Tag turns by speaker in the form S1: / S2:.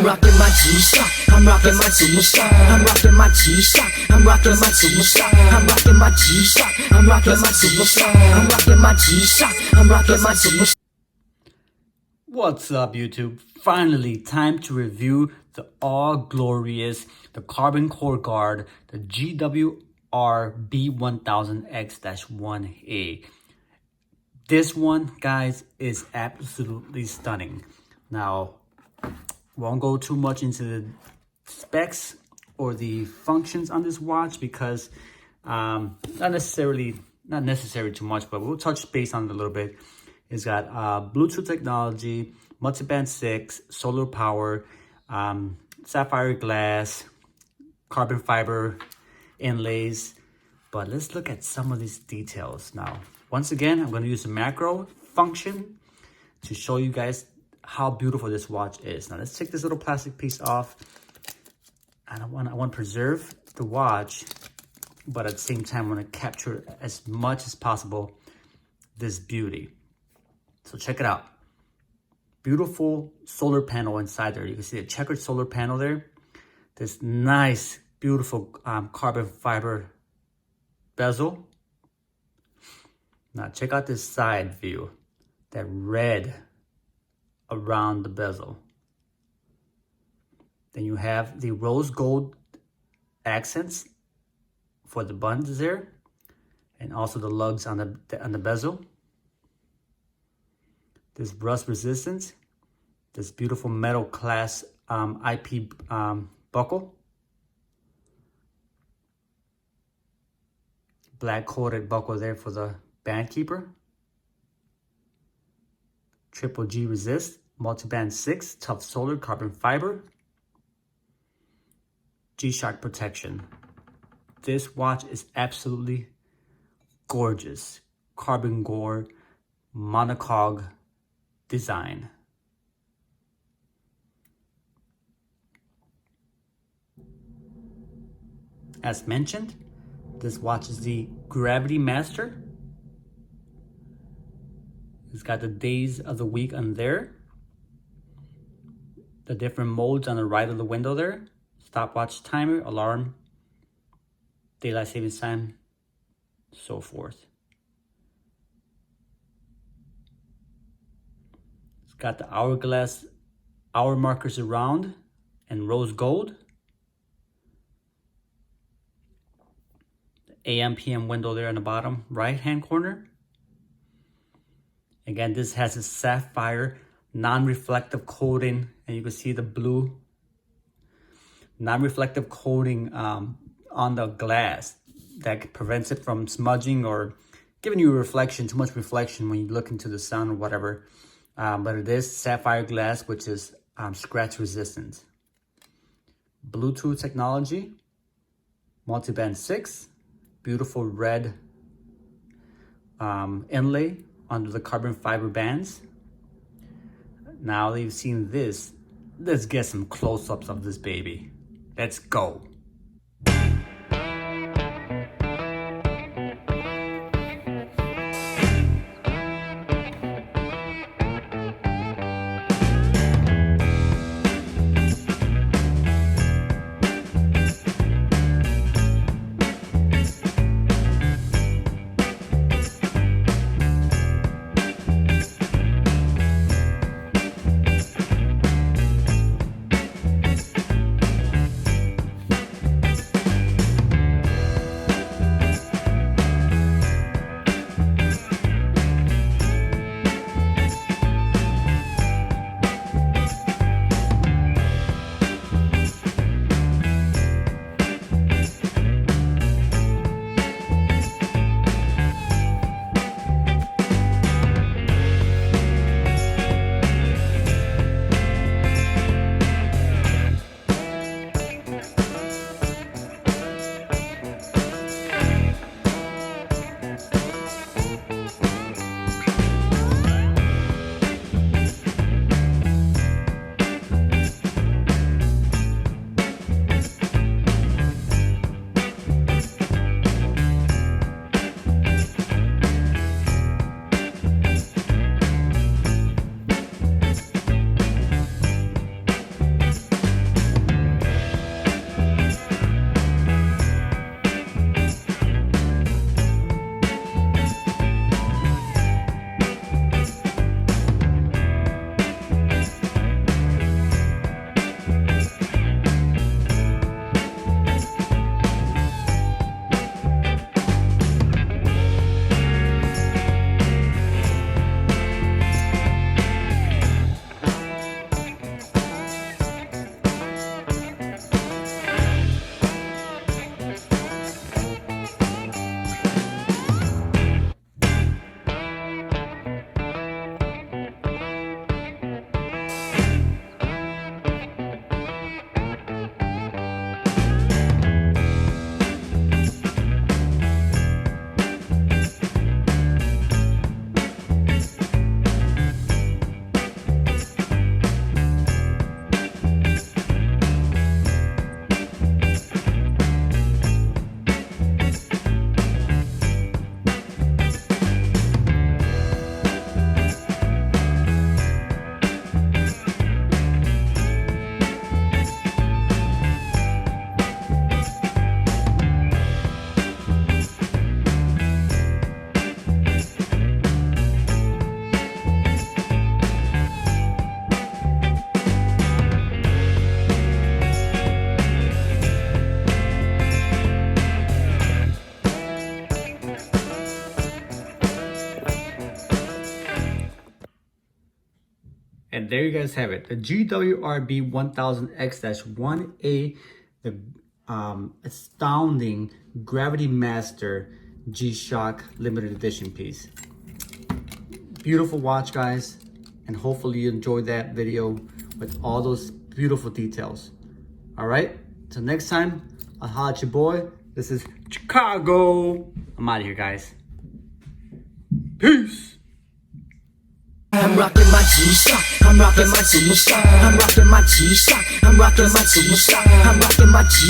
S1: rocking my G-Shock. I'm rocking my G-Shock. I'm rocking my G-Shock. I'm rocking my G-Shock. I'm rocking my G-Shock. I'm rocking my G-Shock. I'm rocking my G-Shock. I'm rocking my G-Shock.
S2: What's up, YouTube? Finally, time to review the all-glorious, the Carbon Core Guard, the GWRB1000X-1A. This one, guys, is absolutely stunning. Now, won't go too much into the specs or the functions on this watch because not necessary too much, but we'll touch base on it a little bit. It's got Bluetooth technology, multiband 6, solar power, sapphire glass, carbon fiber inlays. But let's look at some of these details now. Once again, I'm going to use the macro function to show you guys how beautiful this watch is. Now let's take this little plastic piece off. And I want to preserve the watch, but at the same time, I want to capture as much as possible this beauty. So check it out. Beautiful solar panel inside there. You can see a checkered solar panel there. This nice, beautiful carbon fiber bezel. Now check out this side view. That red around the bezel. Then you have the rose gold accents for the buttons there, and also the lugs on the bezel. This rust resistance, this beautiful metal class IP buckle, black coated buckle there for the band keeper, triple G resist, multiband 6, tough solar carbon fiber, G-Shock protection. This watch is absolutely gorgeous. Carbon core monocog design. As mentioned, this watch is the GravityMaster. It's got the days of the week on there. The different modes on the right of the window there. Stopwatch, timer, alarm, daylight savings time, so forth. It's got the hourglass hour markers around and rose gold. The AM PM window there in the bottom right hand corner. Again, this has a sapphire non-reflective coating, and you can see the blue non-reflective coating on the glass that prevents it from smudging or giving you reflection, too much reflection when you look into the sun or whatever. But it is sapphire glass, which is scratch resistant. Bluetooth technology, multiband 6, beautiful red inlay under the carbon fiber bands. Now that you've seen this, let's get some close-ups of this baby. Let's go. And there you guys have it. The GWRB1000X-1A, the astounding GravityMaster G-Shock limited edition piece. Beautiful watch, guys. And hopefully you enjoyed that video with all those beautiful details. All right, till next time, I'll holler at your boy. This is Chicago. I'm out of here, guys. Peace.
S1: I'm rocking my G-Shock, I'm rocking my superstar. I'm rocking my G-Shock, I'm rocking my superstar. I'm rocking my G